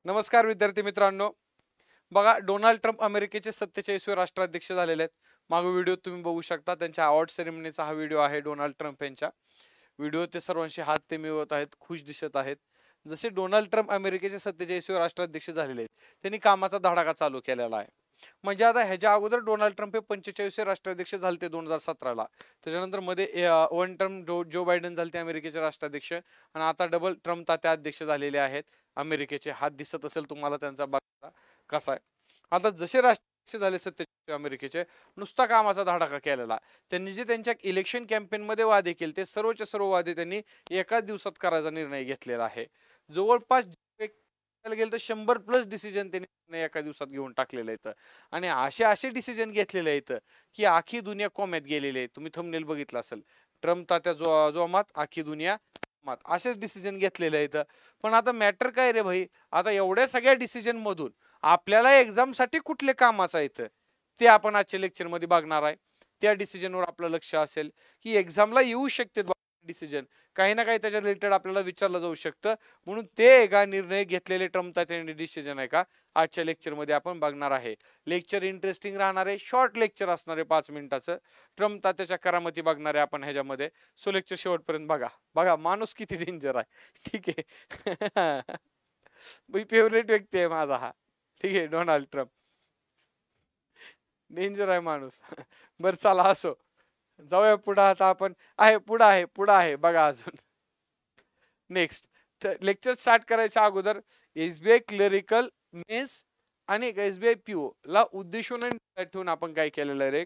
नमस्कार विद्यार्थी मित्रांनो. बघा, डोनाल्ड ट्रम्प अमेरिकेचे 47वे राष्ट्राध्यक्ष झालेले आहेत. मागे व्हिडिओ तुम्ही बघू शकता, त्यांच्या अवॉर्ड सेरेमनीचा हा व्हिडिओ आहे. डोनाल्ड ट्रम्प यांच्या व्हिडिओ ते सर्वांशी हात ते मिळवत आहेत, खुश दिसत आहेत. जसे डोनाल्ड ट्रम्प अमेरिकेचे 47वे राष्ट्राध्यक्ष झालेले आहेत, त्यांनी कामाचा धडाका चालू केलेला आहे. म्हणजे आता ह्याच्या अगोदर डोनाल्ड ट्रम्प हे 45वे राष्ट्राध्यक्ष झाले 2017ला. त्याच्यानंतर मध्ये वन टर्म जो बायडन झाले अमेरिकेचे राष्ट्राध्यक्ष, आणि आता डबल ट्रम्प तात्या अध्यक्ष झालेले आहेत अमेरिकेचे. हात दिसत असेल तुम्हाला त्यांचा बघा कसा आहे. आता जसे राष्ट्राध्यक्ष झाले 47 अमेरिकेचे, नुसता कामाचा धडाका केलेला. त्यांनी जे त्यांच्या इलेक्शन कॅम्पेन मध्ये वादे केले ते सर्वचे सर्व वादे त्यांनी एकाच दिवसात करायचा निर्णय घेतलेला आहे. जवळपास गेलं तर 100+ डिसिजन त्यांनी एका दिवसात घेऊन टाकलेले आहेत. आणि असे डिसिजन घेतलेले आहेत की आखी दुनिया कोम्यात गेलेली आहे. तुम्ही थंबनेल बघितलं असेल, ट्रम्प तात्या जोमात, आखी दुनिया मात, असेच डिसिजन घेतलेले आहेत. पण आता मॅटर काय रे भाई, आता एवढ्या सगळ्या डिसिजन मधून आपल्याला एक्झाम साठी कुठले कामाचं आहे ते आपण आजच्या लेक्चर मध्ये बघणार आहे. त्या डिसिजनवर आपलं लक्ष असेल की एक्झामला येऊ शकते डिसिजन, काही ना काही त्याच्या रिलेटेड आपल्याला विचारलं जाऊ शकतं. म्हणून ते एका निर्णय घेतलेले ट्रम्प तात्याने डिसिजन आहे का, आजच्या लेक्चर मध्ये आपण बघणार आहे. लेक्चर इंटरेस्टिंग राहणार आहे, शॉर्ट लेक्चर असणार आहे 5 मिनिटाचं. ट्रम्प तात्याच्या करामती बघणार आहे आपण ह्याच्यामध्ये. सो लेक्चर शेवटपर्यंत बघा. बघा माणूस किती डेंजर आहे. ठीक आहे. मी फेवरेट व्यक्ती आहे माझा हा. ठीक आहे, डोनाल्ड ट्रम्प डेंजर आहे माणूस. बरं चला असो, जाऊया पुढे. आता आपण पुढे आहे बघा अजून. नेक्स्ट लेक्चर स्टार्ट करायच्या अगोदर एसबीआय क्लरिकल मेन्स आणि एसबीआय पीओ ला उद्देशून ठेवून आपण काय केलेलं आहे रे,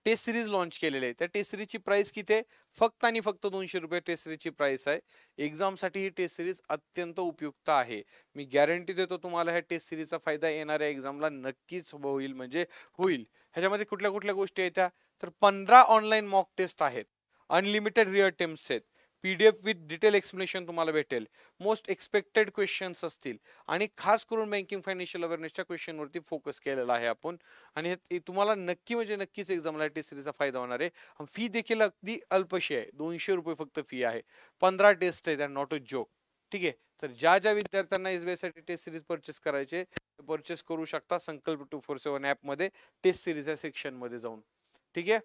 टेस्ट सिरीज लॉन्च केलेले आहे. त्या टेस्ट सिरीजची प्राइस किती आहे? फक्त आणि फक्त 200 रुपये टेस्ट सिरीजची प्राइस आहे. एक्झाम साठी ही टेस्ट सिरीज अत्यंत उपयुक्त आहे. मी गॅरंटी देतो तुम्हाला ह्या टेस्ट सिरीजचा फायदा येणाऱ्या एक्झामला नक्कीच होईल, म्हणजे होईल. ह्याच्यामध्ये कुठल्या कुठल्या गोष्टी आहेत तर 15 ऑनलाईन मॉक टेस्ट आहेत, अनलिमिटेड रिअल टेम्प्स आहेत, पीडीएफ विथ डिटेल एक्सप्लेनेशन तुम्हाला भेटेल, मोस्ट एक्सपेक्टेड क्वेश्चन्स असतील, आणि खास करून बँकिंग फायनान्शियल अवेअरनेसच्या क्वेश्चन वरती फोकस केलेला आहे आपण. आणि तुम्हाला नक्की म्हणजे नक्कीच एक्झामला टेस्ट सिरीजचा फायदा होणार आहे. फी देखील अगदी अल्पशी आहे, 200 रुपये फक्त फी आहे. 15 टेस्ट आहेत, नॉट अ जोक. ठीक आहे, तर ज्या विद्यार्थ्यांना एसबीआय साठी टेस्ट सिरीज परचेस करायचे परचेस करू शकता संकल्प 247 ऍप मध्ये, टेस्ट सिरीज या सेक्शन मध्ये जाऊन. ठीक आहे,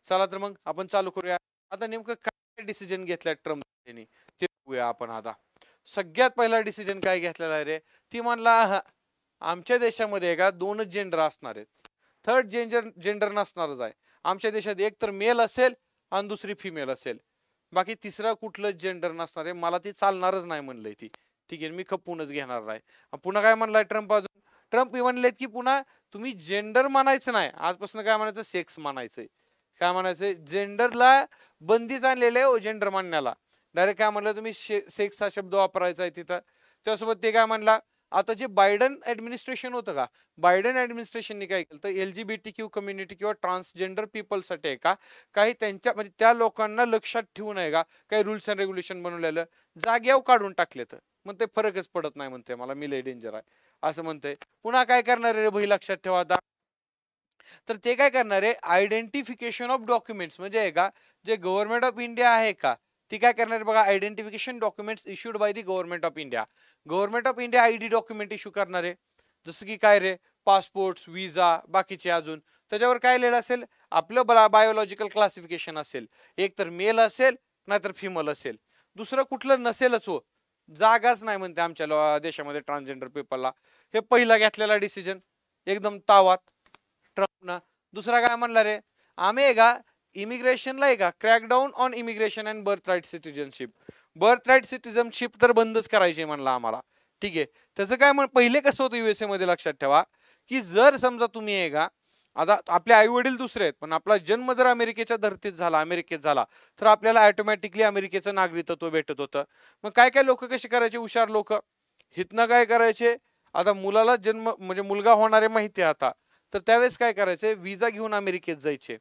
चला तर मग आपण चालू करूया. आता नेमकं काय डिसिजन घेतलाय ट्रम्प यांनी ते बघूया आपण. आता सगळ्यात पहिला डिसिजन काय घेतलेला आहे रे, ती म्हणला आमच्या देशामध्ये का 2च जेंडर असणार आहेत, थर्ड जेंडर नसणारच आहे. आमच्या देशात एक तर मेल असेल आणि दुसरी फिमेल असेल, बाकी तिसरा कुठलं जेंडर नसणार आहे. मला ती चालणारच नाही म्हणलंय ती. ठीक आहे, मी खपूनच घेणार आहे. पुन्हा काय म्हणलाय ट्रम्प, अजून ट्रम्प म्हणलेत की पुन्हा तुम्ही जेंडर म्हणायचं नाही, आजपासून काय म्हणायचं, सेक्स म्हणायचंय. काय म्हणायचंय, जेंडरला बंदीच आणलेलं आहे जेंडर म्हणण्याला. डायरेक्ट काय म्हणलं, तुम्ही सेक्स हा शब्द वापरायचा आहे तिथं. त्यासोबत ते काय म्हणला, आता जे बायडन ऍडमिनिस्ट्रेशन होतं का, बायडन ऍडमिनिस्ट्रेशनने काय केलं तर एलजीबीटीक्यू कम्युनिटी किंवा ट्रान्सजेंडर पीपलसाठी आहे का, काही त्यांच्या म्हणजे त्या लोकांना लक्षात ठेवून आहे का काही रूल्स अँड रेग्युलेशन बनवलेलं, जाग्यावर काढून टाकले. तर मग ते फरकच पडत नाही म्हणते, मला मी लय डेंजर आहे असं म्हणते. पुन्हा काय करणार रे भाई, लक्षात ठेवा आता. तर ते काय करणार आहे, आयडेंटिफिकेशन ऑफ डॉक्युमेंट्स म्हणजे आहे का, जे गव्हर्नमेंट ऑफ इंडिया आहे का, ती काय करणार आहे बघा, identification documents issued by the government of India. Government of India ID document issue करणार आहे. जसं की काय रे, पासपोर्ट, विजा, बाकीचे अजून त्याच्यावर काय लिहिलं असेल, आपलं बायोलॉजिकल क्लासिफिकेशन असेल, एक तर मेल असेल नाहीतर फिमेल असेल, दुसरं कुठलं नसेलच. हो, जागाच नाही म्हणते आमच्या देशामध्ये ट्रान्सजेंडर पीपलला. हे पहिला घेतलेला डिसिजन एकदम तावात ट्रम्पनं. दुसरा काय म्हणला रे, आम्ही का इमिग्रेशनला आहे का crackdown on immigration and birthright citizenship. Birthright citizenship तर बंदच करायची म्हणला आम्हाला. ठीक आहे, त्याचं काय म्हण, पहिले कसं होतं युएसए मध्ये, लक्षात ठेवा की जर समजा तुम्ही आहे का, आता आपले आई वडील दुसरे आहेत पण आपला जन्म जर अमेरिकेच्या धर्तीत झाला, अमेरिकेत झाला, तर आपल्याला ऑटोमॅटिकली अमेरिकेचं नागरिकत्व भेटत होतं. मग काय काय लोक कसे करायचे, हुशार लोक हितनं काय करायचे, आता मुलाला जन्म म्हणजे मुलगा होणारे माहिती आहे आता, तर त्यावेळेस काय करायचे, विजा घेऊन अमेरिकेत जायचे.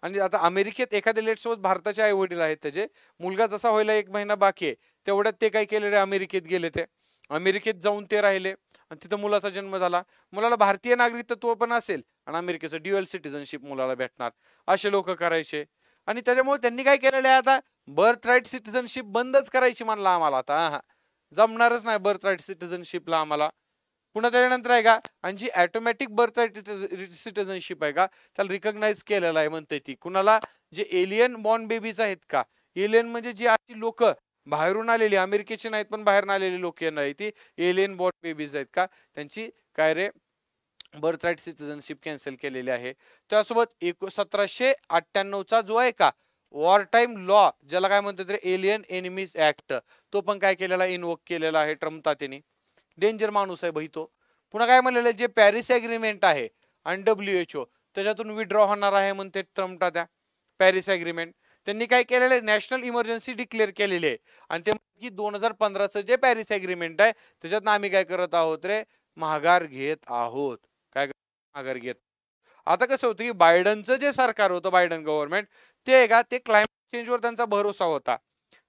आणि आता अमेरिकेत एखाद्या लेट सोबत भारताचे आई वडील आहेत, त्याचे मुलगा जसा व्हायला 1 महिना बाकी आहे, तेवढ्यात ते काय केले रे, अमेरिकेत गेले. ते अमेरिकेत जाऊन ते राहिले आणि तिथं मुलाचा जन्म झाला. मुलाला भारतीय नागरिकत्व पण असेल आणि अमेरिकेचं ड्युअल सिटिझनशिप मुलाला भेटणार, असे लोक करायचे. आणि त्याच्यामुळे त्यांनी काय केलेलं आहे, आता बर्थ राईट सिटिझनशिप बंदच करायची म्हणला आम्हाला आता. जमणारच नाही बर्थ राईट सिटिझनशिपला आम्हाला. पुन्हा त्याच्यानंतर आहे का, आणि जी ऑटोमॅटिक बर्थ राईट सिटिझनशिप आहे का त्याला रिकॉग्नाइज केलेलं आहे म्हणते ती. कुणाला, जे एलियन बॉर्न बेबीज आहेत का, एलियन म्हणजे जी अशी लोक बाहेरून आलेली, अमेरिकेची नाहीत पण बाहेरून आलेली लोक नाही, ती एलियन बॉर्न बेबीज आहेत का, त्यांची काय रे बर्थ राईट सिटिझनशिप कॅन्सल केलेली आहे. त्यासोबत 1798चा जो आहे का वॉर टाइम लॉ, ज्याला काय म्हणतात रे एलियन एनिमीज ऍक्ट, तो पण काय केलेला, इन्वोक केलेला आहे ट्रम्प तात्याने. डेंजर माणूस आहे भाई तो. पुन्हा काय म्हणलेलं, जे पॅरिस अग्रीमेंट आहे आणि WHO त्याच्यातून विड्रॉ होणार आहे म्हणते ट्रम्प तात्या. पॅरिस अग्रीमेंट त्यांनी काय केलेलं आहे, नॅशनल इमर्जन्सी डिक्लेअर केलेली आहे. आणि ते की 2015चं जे पॅरिस अग्रीमेंट आहे त्याच्यात आम्ही काय करत आहोत रे, माघार घेत आहोत. काय माघार घेत. आता कसं होतं की बायडनचं जे सरकार होतं, बायडन गव्हर्नमेंट, ते आहे का, ते क्लायमेट चेंजवर त्यांचा भरोसा होता,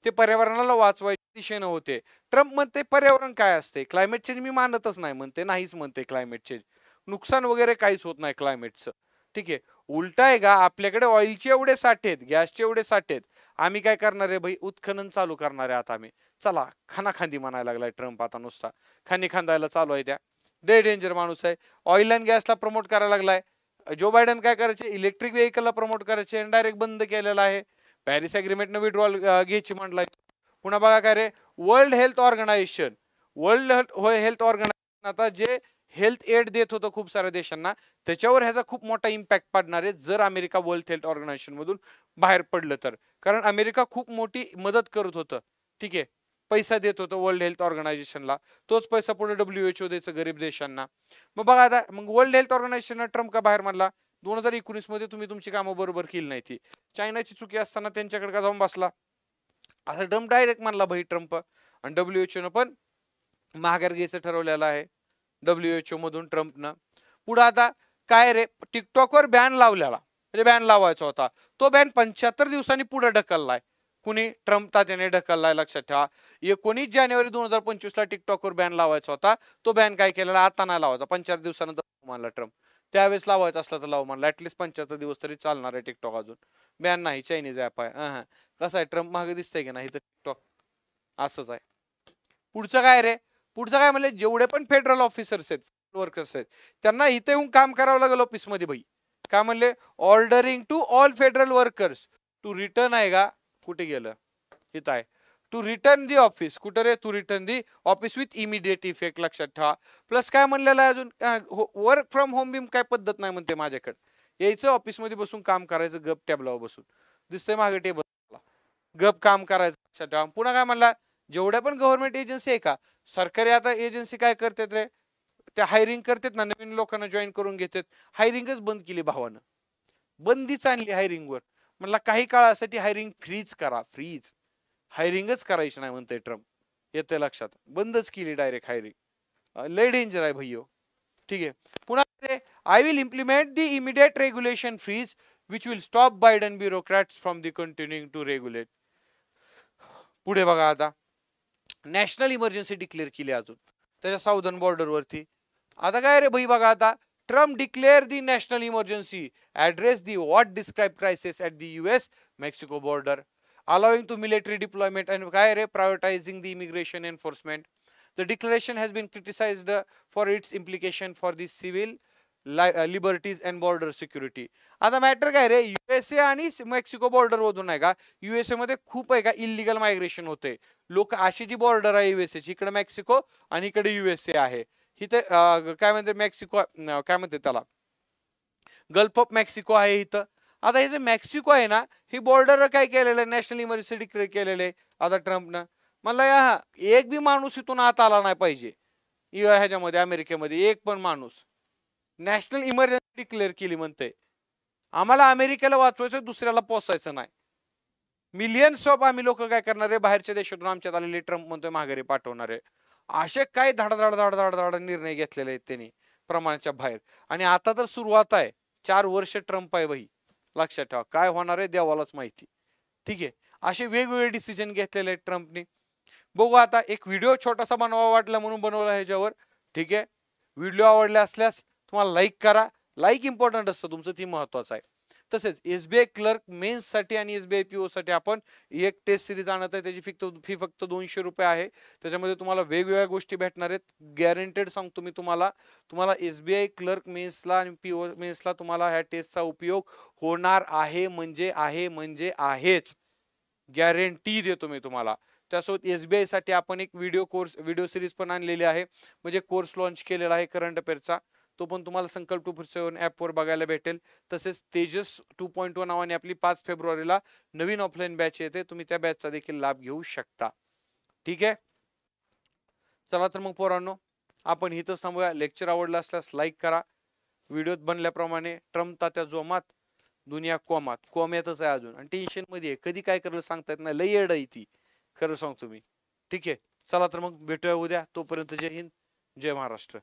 ते पर्यावरणाला वाचवायच्या दिशेने होते. ट्रम्प म्हणते पर्यावरण काय असते, क्लायमेट चेंज मी मानतच नाही म्हणते, नाहीच म्हणते क्लायमेट चेंज, नुकसान वगैरे काहीच होत नाही क्लायमेटचं. ठीक आहे, उलट आहे का, आपल्याकडे ऑइलचे एवढे साठे आहेत, गॅसचे एवढे साठे आहेत, आम्ही काय करणार आहे भाई, उत्खनन चालू करणार आहे आता आम्ही. चला खानाखांदी म्हणायला लागलाय ट्रम्प आता, नुसता खानी खांदायला चालू आहे त्या. डे डेंजर माणूस आहे. ऑइल अँड गॅसला प्रमोट करायला लागलाय. जो बायडन काय करायचे, इलेक्ट्रिक व्हेकलला प्रमोट करायचे, डायरेक्ट बंद केलेला आहे. पॅरिस अग्रीमेंटनं विड्रॉल घ्यायची म्हटलंय. पुन्हा बघा काय रे, वर्ल्ड हेल्थ ऑर्गनायझेशन आता जे हेल्थ एड देत होतं खूप साऱ्या देशांना, त्याच्यावर ह्याचा खूप मोठा इम्पॅक्ट पडणार आहे जर अमेरिका वर्ल्ड हेल्थ ऑर्गनायझेशन मधून बाहेर पडलं तर. कारण अमेरिका खूप मोठी मदत करत होतं, ठीक आहे, पैसा देत होतं वर्ल्ड हेल्थ ऑर्गनायझेशनला, तोच पैसा पुढे WHO द्यायचं गरीब देशांना. मग बघा आता, मग वर्ल्ड हेल्थ ऑर्गनायझेशन ट्रम्प का बाहेर मानला, 2019 मध्ये तुम्ही तुमची कामं बरोबर केली नाही, ती चायनाची चुकी असताना त्यांच्याकडे का जाऊन बसला, असं ट्रम्प डायरेक्ट मानला भाई ट्रम्प. आणि WHO न पण माघार घ्यायचं ठरवलेलं आहे WHO मधून ट्रम्पनं. पुढे आता काय रे, टिकटॉकवर बॅन लावलेला, म्हणजे बॅन लावायचा होता, तो बॅन 75 दिवसांनी पुढे ढकललाय. कुणी, ट्रम्प तात्याने ढकललाय, लक्षात ठेवा. 19 जानेवारी 2025ला टिकटॉकवर बॅन लावायचा होता, तो बॅन काय केलेला, आता नाही लावायचा, 75 दिवसानंतर मानला ट्रम्प. त्यावेळेस लावायचा असला तर लावू म्हणला, ऍटलीस्ट 75 दिवस तरी चालणार आहे टिकटॉक, अजून बॅन नाही, चायनीज ऍप आहे. कसं आहे, ट्रम्प मागे दिसतंय की नाही तर टिकटॉक असंच आहे. पुढचं काय रे, पुढचं काय म्हणले, जेवढे पण फेडरल ऑफिसर्स आहेत, वर्कर्स आहेत, त्यांना इथे येऊन काम करावं लागेल ऑफिसमध्ये भाई. काय म्हणले, ordering to all federal workers to return आहे का, कुठे गेलं, इथं आहे, टू रिटर्न दी ऑफिस, कुठे रे, to return the office with immediate effect, लक्षात ठेवा. प्लस काय म्हणलेलं आहे अजून, वर्क फ्रॉम होम बी काय पद्धत नाही म्हणते माझ्याकडे, यायचं ऑफिसमध्ये बसून काम करायचं, गप टॅबलावर बसून, दिसतंय मागे टेबल, गप काम करायचं, लक्षात ठेवा. पुन्हा काय म्हणला, जेवढ्या पण गव्हर्नमेंट एजन्सी आहे का, सरकारी आता एजन्सी काय करतात रे, त्या हायरिंग करतात ना, नवीन लोकांना जॉईन करून घेतात, हायरिंगच बंद केली भावानं, बंदीच आणली हायरिंगवर. म्हणला काही काळासाठी हायरिंग फ्रीज करा, फ्रीज, हायरिंगच करायची नाही म्हणते ट्रम्प, येते लक्षात, बंदच केली डायरेक्ट हायरिंग. लय डेंजर आहे भैयो. ठीक आहे, पुन्हा I will implement the immediate regulation freeze which will stop Biden bureaucrats from the continuing to regulate. पुढे बघा आता, नॅशनल इमर्जन्सी डिक्लेअर केली अजून त्याच्या साऊदर्न बॉर्डरवरती. आता काय रे भाई बघा आता, Trump declare the national emergency, address the what describe crisis at the US Mexico border, allowing to military deployment and काय रे, prioritizing the immigration enforcement. The declaration has been criticized for its implication for the civil liberties and border security. आता matter काय रे, USA आणि Mexico border मधून आहे का, USA मध्ये खूप आहे का इलिगल मायग्रेशन होते, लोक, अशी जी बॉर्डर आहे USA ची, इकडे मेक्सिको आणि इकडे USA आहे, इथे काय म्हणते मेक्सिको, काय म्हणते त्याला, गल्फ ऑफ मेक्सिको आहे इथं. आता हे जे मेक्सिको आहे ना, ही बॉर्डर काय केलेलं आहे, नॅशनल इमर्जन्सी डिक्लेअर केलेलं आहे आता ट्रम्पनं. मला या एक बी माणूस इथून आत आला नाही पाहिजे ह्याच्यामध्ये, अमेरिकेमध्ये एक पण माणूस, नॅशनल इमर्जन्सी डिक्लेअर केली म्हणते. आम्हाला अमेरिकेला वाचवायचं, दुसऱ्याला पोचायचं नाही. मिलियन्स ऑफ आम्ही लोक काय करणार आहे, बाहेरच्या देशातून आमच्यात आलेले ट्रम्प म्हणतोय माघारी पाठवणार आहे. असे काय धाड निर्णय घेतलेले आहेत त्यांनी प्रमाणाच्या बाहेर. आणि आता तर सुरुवात आहे, 4 वर्ष ट्रम्प आहे भाई, लक्षात ठेवा, काय होणार आहे देवालाच माहिती. ठीक आहे, असे वेगवेगळे डिसिजन घेतलेले आहेत ट्रम्पनी. बघू आता, एक व्हिडिओ छोटासा बनवा वाटला म्हणून बनवला ह्याच्यावर. ठीक आहे, व्हिडिओ आवडले असल्यास तुम्हाला लाईक करा, लाईक इम्पॉर्टंट असतं तुमचं, ती महत्वाचं आहे. तसेच एसबीआय क्लर्क मेन्स साठी आणि एसबीआय पीओ साठी आपण एक टेस्ट सिरीज आणत आहे. त्याची फी फक्त 200 रुपये आहे. त्याच्यामध्ये तुम्हाला वेगवेगळ्या गोष्टी भेटणार आहेत. गॅरंटेड सांगतो मी तुम्हाला एसबीआय क्लर्क मेन्सला आणि पीओ मेन्सला तुम्हाला ह्या टेस्टचा उपयोग होणार आहे म्हणजे आहेच. गॅरंटी देतो मी तुम्हाला. त्यासोबत एसबीआय साठी आपण एक व्हिडिओ सिरीज पण आणलेली आहे, म्हणजे कोर्स लॉन्च केलेला आहे करंट अफेअरचा. तो पण तुम्हाला संकल्प 247 ॲपवर बघायला भेटेल. तसेच तेजस 2.0 नावाने आपली 5 फेब्रुवारीला नवीन ऑफलाईन बॅच येते. तुम्ही त्या बॅचचा देखील लाभ घेऊ शकता. ठीक आहे, चला तर मग पोरांनो आपण इथंच थांबूया. लेक्चर आवडलं असल्यास लाईक करा. व्हिडिओत बनल्याप्रमाणे ट्रम्प तात्या जोमात दुनिया कोमातच आहे अजून, आणि टेन्शन मध्ये कधी काय करायला सांगता येत नाही. लई येड आहे ती, खरं सांगतो मी. ठीक आहे, चला तर मग भेटूया उद्या. तोपर्यंत जय हिंद, जय महाराष्ट्र.